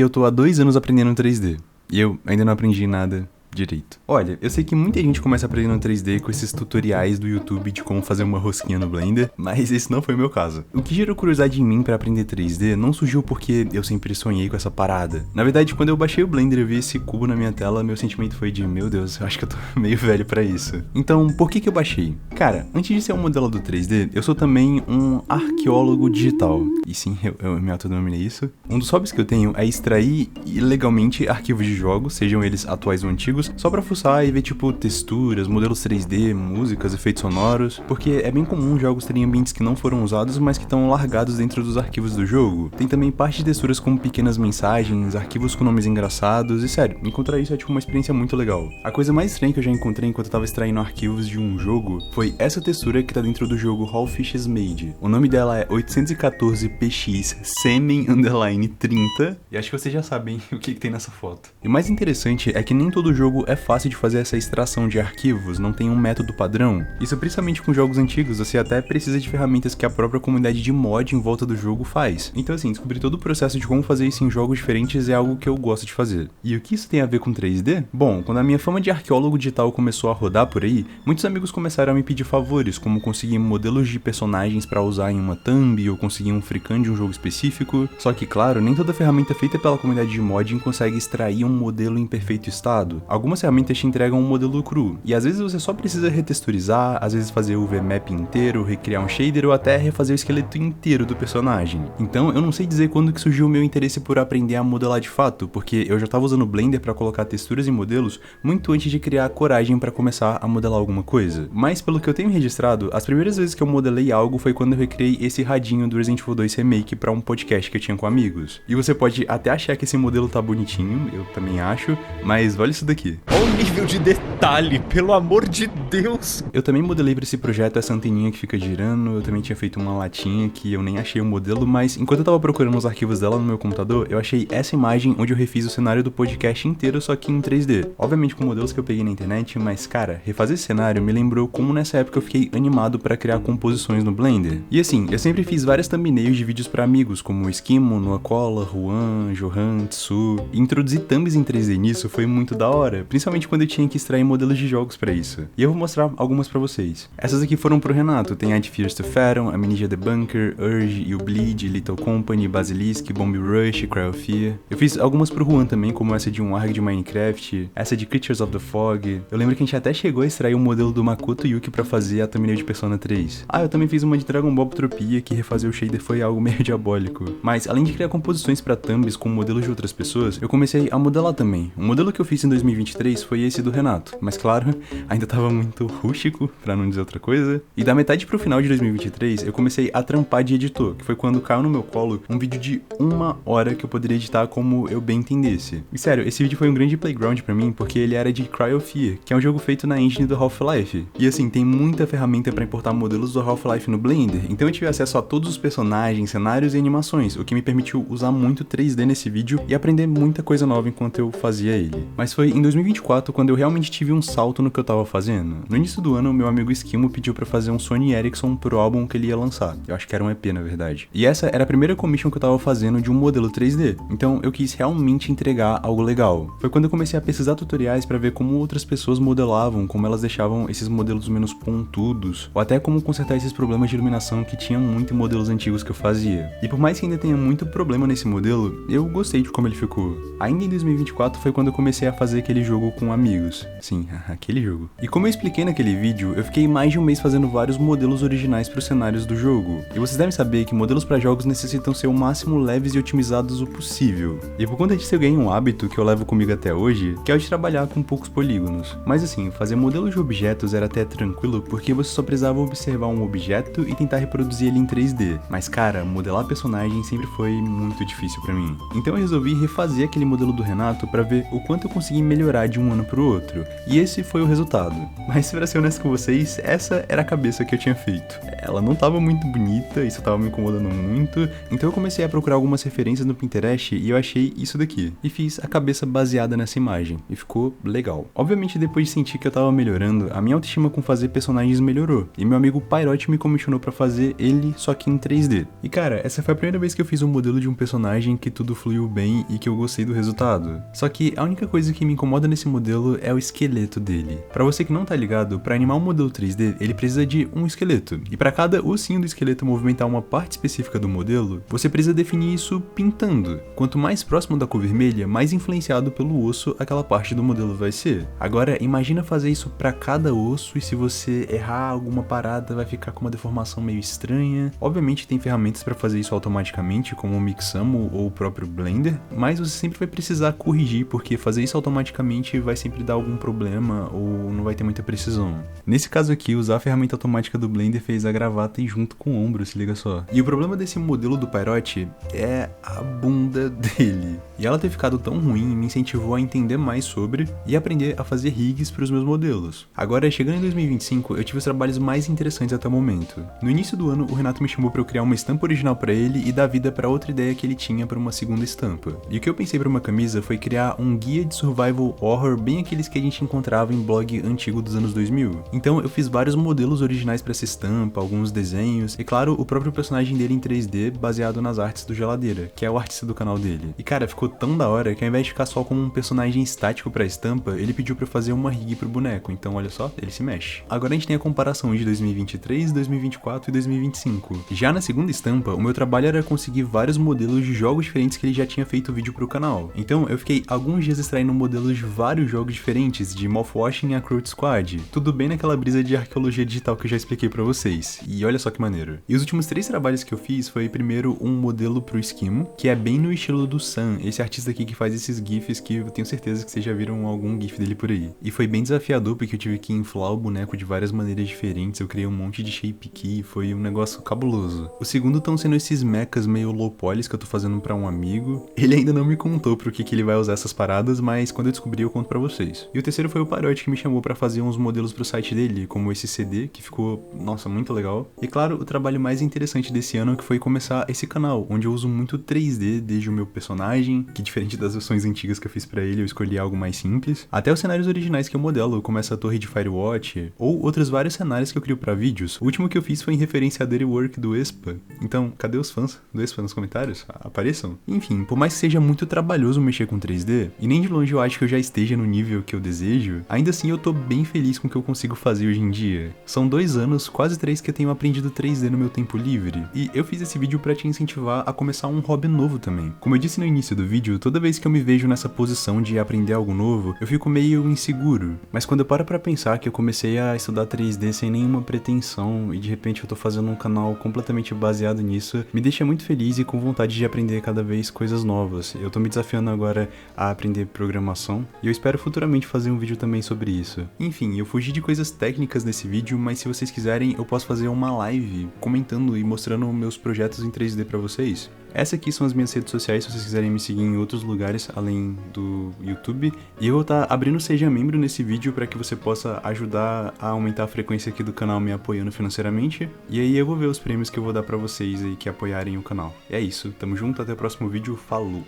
Eu tô há 2 anos aprendendo 3D, e eu ainda não aprendi nada direito. Olha, eu sei que muita gente começa aprendendo 3D com esses tutoriais do YouTube de como fazer uma rosquinha no Blender, mas esse não foi o meu caso. O que gerou curiosidade em mim pra aprender 3D não surgiu porque eu sempre sonhei com essa parada. Na verdade, quando eu baixei o Blender e vi esse cubo na minha tela, meu sentimento foi de, meu Deus, eu acho que eu tô meio velho pra isso. Então, por que eu baixei? Cara, antes de ser um modelador 3D, eu sou também um arqueólogo digital. E sim, eu me autodenominei isso. Um dos hobbies que eu tenho é extrair ilegalmente arquivos de jogos, sejam eles atuais ou antigos, só pra fuçar e ver tipo texturas, modelos 3D, músicas, efeitos sonoros, porque é bem comum jogos terem ambientes que não foram usados, mas que estão largados dentro dos arquivos do jogo. Tem também parte de texturas como pequenas mensagens, arquivos com nomes engraçados, e sério, encontrar isso é tipo uma experiência muito legal. A coisa mais estranha que eu já encontrei enquanto eu tava extraindo arquivos de um jogo foi essa textura que tá dentro do jogo How Fishes Made. O nome dela é 814px Semen_30, e acho que vocês já sabem o que tem nessa foto. E o mais interessante é que nem todo jogo é fácil de fazer essa extração de arquivos, não tem um método padrão. Isso principalmente com jogos antigos, você até precisa de ferramentas que a própria comunidade de mod em volta do jogo faz. Então assim, descobrir todo o processo de como fazer isso em jogos diferentes é algo que eu gosto de fazer. E o que isso tem a ver com 3D? Bom, quando a minha fama de arqueólogo digital começou a rodar por aí, muitos amigos começaram a me pedir favores, como conseguir modelos de personagens pra usar em uma thumb, ou conseguir um freecam de um jogo específico. Só que claro, nem toda ferramenta feita pela comunidade de modding consegue extrair um modelo em perfeito estado. Algumas ferramentas te entregam um modelo cru, e às vezes você só precisa retexturizar, às vezes fazer o VMap inteiro, recriar um shader ou até refazer o esqueleto inteiro do personagem. Então eu não sei dizer quando que surgiu o meu interesse por aprender a modelar de fato, porque eu já tava usando o Blender pra colocar texturas em modelos muito antes de criar coragem pra começar a modelar alguma coisa. Mas pelo que eu tenho registrado, as primeiras vezes que eu modelei algo foi quando eu recriei esse radinho do Resident Evil 2 Remake pra um podcast que eu tinha com amigos. E você pode até achar que esse modelo tá bonitinho, eu também acho, mas olha isso daqui. Olha o nível de detalhe, pelo amor de Deus! Eu também modelei pra esse projeto essa anteninha que fica girando, eu também tinha feito uma latinha que eu nem achei o modelo, mas enquanto eu tava procurando os arquivos dela no meu computador, eu achei essa imagem onde eu refiz o cenário do podcast inteiro, só que em 3D. Obviamente com modelos que eu peguei na internet, mas cara, refazer esse cenário me lembrou como nessa época eu fiquei animado pra criar composições no Blender. E assim, eu sempre fiz várias thumbnails de vídeos pra amigos, como Esquimo, Nuacola, Juan, Johan, Tsu, e introduzir thumbs em 3D nisso foi muito da hora, principalmente quando eu tinha que extrair modelos de jogos pra isso. E eu vou mostrar algumas pra vocês. Essas aqui foram pro Renato, tem a de Fears to Fathom, Amnesia The Bunker, Urge, You Bleed, Little Company, Basilisk, Bomb Rush, Cry of Fear. Eu fiz algumas pro Juan também, como essa de um ARG de Minecraft, essa de Creatures of the Fog. Eu lembro que a gente até chegou a extrair o modelo do Makoto Yuki pra fazer a thumbnail de Persona 3. Ah, eu também fiz uma de Dragon Ball Tropia, que refazer o shader foi algo meio diabólico. Mas além de criar composições pra thumbs com modelos de outras pessoas, eu comecei a modelar também. O modelo que eu fiz em 2023 foi esse do Renato, mas claro, ainda tava muito rústico, pra não dizer outra coisa. E da metade pro final de 2023, eu comecei a trampar de editor, que foi quando caiu no meu colo um vídeo de 1 hora que eu poderia editar como eu bem entendesse. E sério, esse vídeo foi um grande playground pra mim, porque ele era de Cry of Fear, que é um jogo feito na engine do Half-Life. E assim, tem muita ferramenta pra importar modelos do Half-Life no Blender, então eu tive acesso a todos os personagens, cenários e animações, o que me permitiu usar muito 3D nesse vídeo e aprender muita coisa nova enquanto eu fazia ele. Mas foi em 2024 quando eu realmente tive um salto no que eu tava fazendo. No início do ano, meu amigo Esquimo pediu pra fazer um Sony Ericsson pro álbum que ele ia lançar. Eu acho que era um EP, na verdade. E essa era a primeira commission que eu tava fazendo de um modelo 3D. Então eu quis realmente entregar algo legal. Foi quando eu comecei a pesquisar tutoriais pra ver como outras pessoas modelavam, como elas deixavam esses modelos menos pontudos, ou até como consertar esses problemas de iluminação que tinham muito em modelos antigos que eu fazia. E por mais que ainda tenha muito problema nesse modelo, eu gostei de como ele ficou. Ainda em 2024 foi quando eu comecei a fazer aquele jogo com amigos. Sim, aquele jogo. E como eu expliquei naquele vídeo, eu fiquei mais de um mês fazendo vários modelos originais para os cenários do jogo. E vocês devem saber que modelos para jogos necessitam ser o máximo leves e otimizados o possível. E por conta disso eu ganhei um hábito que eu levo comigo até hoje, que é o de trabalhar com poucos polígonos. Mas assim, fazer modelos de objetos era até tranquilo, porque você só precisava observar um objeto e tentar reproduzir ele em 3D. Mas cara, modelar personagem sempre foi muito difícil para mim. Então eu resolvi refazer aquele modelo do Renato para ver o quanto eu consegui melhorar melhorar de um ano pro outro. E esse foi o resultado. Mas pra ser honesto com vocês, essa era a cabeça que eu tinha feito. Ela não tava muito bonita, isso tava me incomodando muito, então eu comecei a procurar algumas referências no Pinterest e eu achei isso daqui. E fiz a cabeça baseada nessa imagem, e ficou legal. Obviamente, depois de sentir que eu tava melhorando, a minha autoestima com fazer personagens melhorou, e meu amigo Pyrote me comissionou pra fazer ele, só que em 3D. E cara, essa foi a primeira vez que eu fiz um modelo de um personagem que tudo fluiu bem e que eu gostei do resultado. Só que a única coisa que me incomoda nesse modelo é o esqueleto dele. Pra você que não tá ligado, pra animar um modelo 3D, ele precisa de um esqueleto, e pra cada ossinho do esqueleto movimentar uma parte específica do modelo, você precisa definir isso pintando. Quanto mais próximo da cor vermelha, mais influenciado pelo osso aquela parte do modelo vai ser. Agora, imagina fazer isso pra cada osso e se você errar alguma parada vai ficar com uma deformação meio estranha. Obviamente tem ferramentas pra fazer isso automaticamente, como o Mixamo ou o próprio Blender, mas você sempre vai precisar corrigir porque fazer isso automaticamente vai sempre dar algum problema ou não vai ter muita precisão. Nesse caso aqui, usar a ferramenta automática do Blender fez a gravata ir junto com o ombro, se liga só. E o problema desse modelo do Pyrote é a bunda dele. E ela ter ficado tão ruim me incentivou a entender mais sobre e aprender a fazer rigs para os meus modelos. Agora, chegando em 2025, eu tive os trabalhos mais interessantes até o momento. No início do ano, o Renato me chamou para eu criar uma estampa original para ele e dar vida para outra ideia que ele tinha para uma segunda estampa. E o que eu pensei para uma camisa foi criar um guia de survival horror bem aqueles que a gente encontrava em blog antigo dos anos 2000. Então eu fiz vários modelos originais para essa estampa, alguns desenhos e claro, o próprio personagem dele em 3D baseado nas artes do Geladeira, que é o artista do canal dele. E cara, ficou tão da hora que ao invés de ficar só como um personagem estático pra estampa, ele pediu pra eu fazer uma rig pro boneco, então olha só, ele se mexe. Agora a gente tem a comparação de 2023, 2024 e 2025. Já na segunda estampa, o meu trabalho era conseguir vários modelos de jogos diferentes que ele já tinha feito vídeo pro canal. Então eu fiquei alguns dias extraindo modelos de vários jogos diferentes, de Mothwashing a Crowd Squad, tudo bem naquela brisa de arqueologia digital que eu já expliquei pra vocês. E olha só que maneiro. E os últimos 3 trabalhos que eu fiz foi primeiro um modelo pro Esquimo, que é bem no estilo do Sam, esse artista aqui que faz esses gifs que eu tenho certeza que vocês já viram algum gif dele por aí. E foi bem desafiador porque eu tive que inflar o boneco de várias maneiras diferentes, eu criei um monte de shape key, foi um negócio cabuloso. O segundo estão sendo esses mechas meio low polys que eu tô fazendo pra um amigo. Ele ainda não me contou pro que ele vai usar essas paradas, mas quando eu descobrir eu conto pra vocês. E o terceiro foi o Pyrote que me chamou pra fazer uns modelos pro site dele, como esse CD, que ficou, nossa, muito legal. E claro, o trabalho mais interessante desse ano que foi começar esse canal, onde eu uso muito 3D desde o meu personagem, que diferente das versões antigas que eu fiz pra ele, eu escolhi algo mais simples, até os cenários originais que eu modelo, como essa torre de Firewatch, ou outros vários cenários que eu crio pra vídeos. O último que eu fiz foi em referência a Dirty Work do Espa. Então, cadê os fãs do Espa nos comentários? Apareçam? Enfim, por mais que seja muito trabalhoso mexer com 3D, e nem de longe eu acho que eu já esteja no nível que eu desejo, ainda assim eu tô bem feliz com o que eu consigo fazer hoje em dia. São 2 anos, quase 3 que eu tenho aprendido 3D no meu tempo livre, e eu fiz esse vídeo pra te incentivar a começar um hobby novo também. Como eu disse no início do vídeo, toda vez que eu me vejo nessa posição de aprender algo novo, eu fico meio inseguro. Mas quando eu paro pra pensar que eu comecei a estudar 3D sem nenhuma pretensão e de repente eu tô fazendo um canal completamente baseado nisso, me deixa muito feliz e com vontade de aprender cada vez coisas novas. Eu tô me desafiando agora a aprender programação e eu espero futuramente fazer um vídeo também sobre isso. Enfim, eu fugi de coisas técnicas nesse vídeo, mas se vocês quiserem eu posso fazer uma live comentando e mostrando meus projetos em 3D pra vocês. Essas aqui são as minhas redes sociais, se vocês quiserem me seguir em outros lugares além do YouTube. E eu vou estar abrindo Seja Membro nesse vídeo para que você possa ajudar a aumentar a frequência aqui do canal me apoiando financeiramente. E aí eu vou ver os prêmios que eu vou dar para vocês aí que apoiarem o canal. É isso, tamo junto, até o próximo vídeo, falou!